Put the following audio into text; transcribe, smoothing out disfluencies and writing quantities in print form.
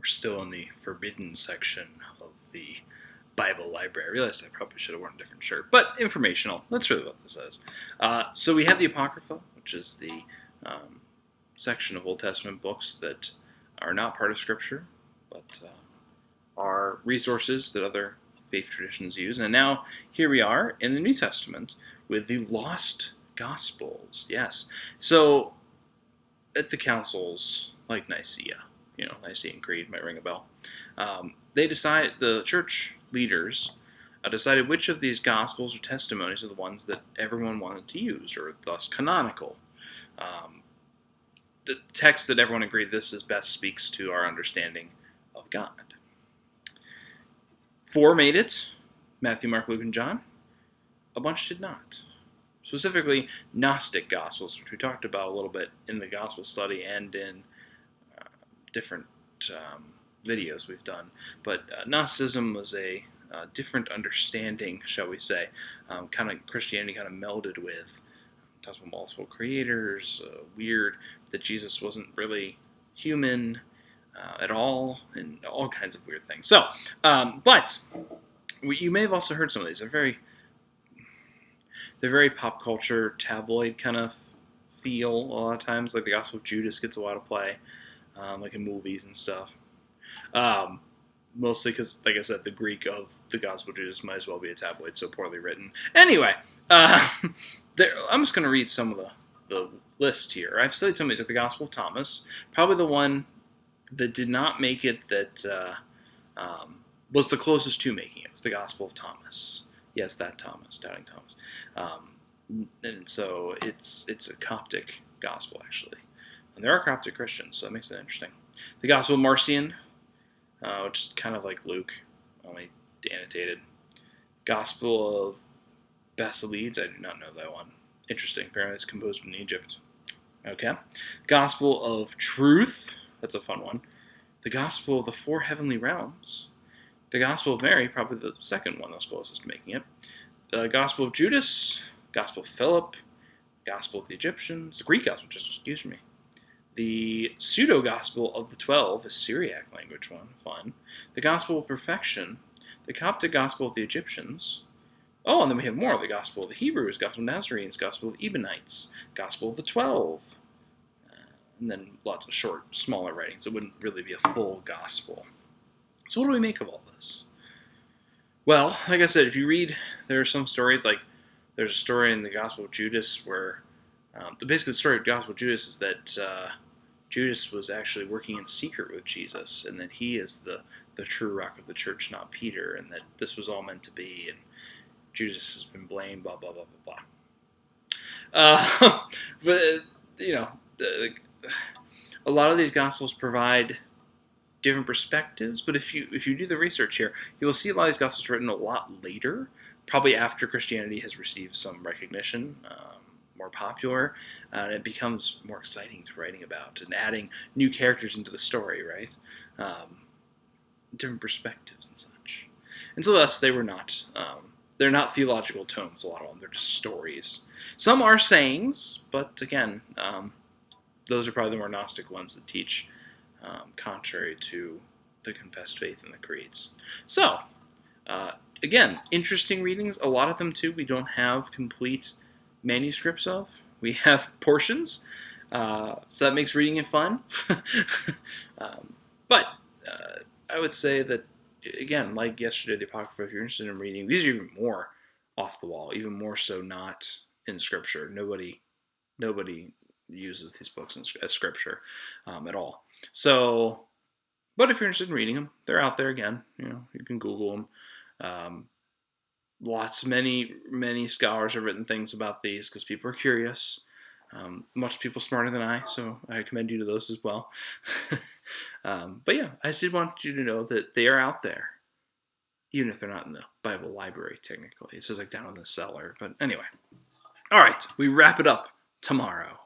We're still in the forbidden section of the Bible library. I realized I probably should have worn a different shirt, but informational. That's really what this is. So we have the Apocrypha, which is the section of Old Testament books that are not part of Scripture, but are resources that other faith traditions use. And now here we are in the New Testament with the lost Gospels. Yes. So at the councils like Nicaea, Nicene Creed might ring a bell. The church leaders decided which of these Gospels or testimonies are the ones that everyone wanted to use, or thus canonical. The text that everyone agreed this is best speaks to our understanding of God. 4 made it: Matthew, Mark, Luke, and John. A bunch did not. Specifically, Gnostic Gospels, which we talked about a little bit in the Gospel study and in different videos we've done. But Gnosticism was a different understanding, shall we say. Christianity kind of melded with, talks about multiple creators, weird that Jesus wasn't really human at all, and all kinds of weird things. So, but you may have also heard some of these. They're very pop culture, tabloid kind of feel a lot of times. Like the Gospel of Judas gets a lot of play, like in movies and stuff. Mostly because, like I said, the Greek of the Gospel of Judas might as well be a tabloid, so poorly written. Anyway, I'm just going to read some of the list here. I've studied some of these, like the Gospel of Thomas. Probably the one that did not make it that was the closest to making it. It was the Gospel of Thomas. Yes, that Thomas, Doubting Thomas. And so it's a Coptic gospel, actually. And there are Coptic Christians, so that makes it interesting. The Gospel of Marcion, which is kind of like Luke, only annotated. Gospel of Basilides, I do not know that one. Interesting, apparently it's composed in Egypt. Okay. Gospel of Truth, that's a fun one. The Gospel of the Four Heavenly Realms. The Gospel of Mary, probably the second one that's closest to making it. The Gospel of Judas, Gospel of Philip, Gospel of the Egyptians, the Greek Gospel, excuse me. The Pseudo-Gospel of the 12, a Syriac language one, fun. The Gospel of Perfection, the Coptic Gospel of the Egyptians. Oh, and then we have more. The Gospel of the Hebrews, Gospel of Nazarenes, Gospel of Ebionites, Gospel of the 12. And then lots of short, smaller writings. It wouldn't really be a full gospel. So what do we make of all this? Well, like I said, if you read, there are some stories, like there's a story in the Gospel of Judas where basically the story of the Gospel of Judas is that Judas was actually working in secret with Jesus, and that he is the true rock of the church, not Peter, and that this was all meant to be, and Judas has been blamed, blah, blah, blah, blah, blah. But, a lot of these Gospels provide different perspectives, but if you do the research here, you will see a lot of these Gospels written a lot later, probably after Christianity has received some recognition, more popular, and it becomes more exciting to writing about, and adding new characters into the story, right? Different perspectives and such. And so thus, they're not theological tomes, a lot of them. They're just stories. Some are sayings, but again, those are probably the more Gnostic ones that teach contrary to the confessed faith and the creeds. So, again, interesting readings. A lot of them, too, we don't have complete manuscripts of. We have portions, so that makes reading it fun. But I would say that, again, like yesterday, the Apocrypha, if you're interested in reading, these are even more off the wall, even more so not in Scripture. Nobody uses these books as Scripture at all. So, but if you're interested in reading them, they're out there again. You can Google them. Many scholars have written things about these because people are curious. Much people smarter than I, so I commend you to those as well. But yeah, I just did want you to know that they are out there, even if they're not in the Bible library, technically. It's just like down in the cellar. But anyway. All right, we wrap it up tomorrow.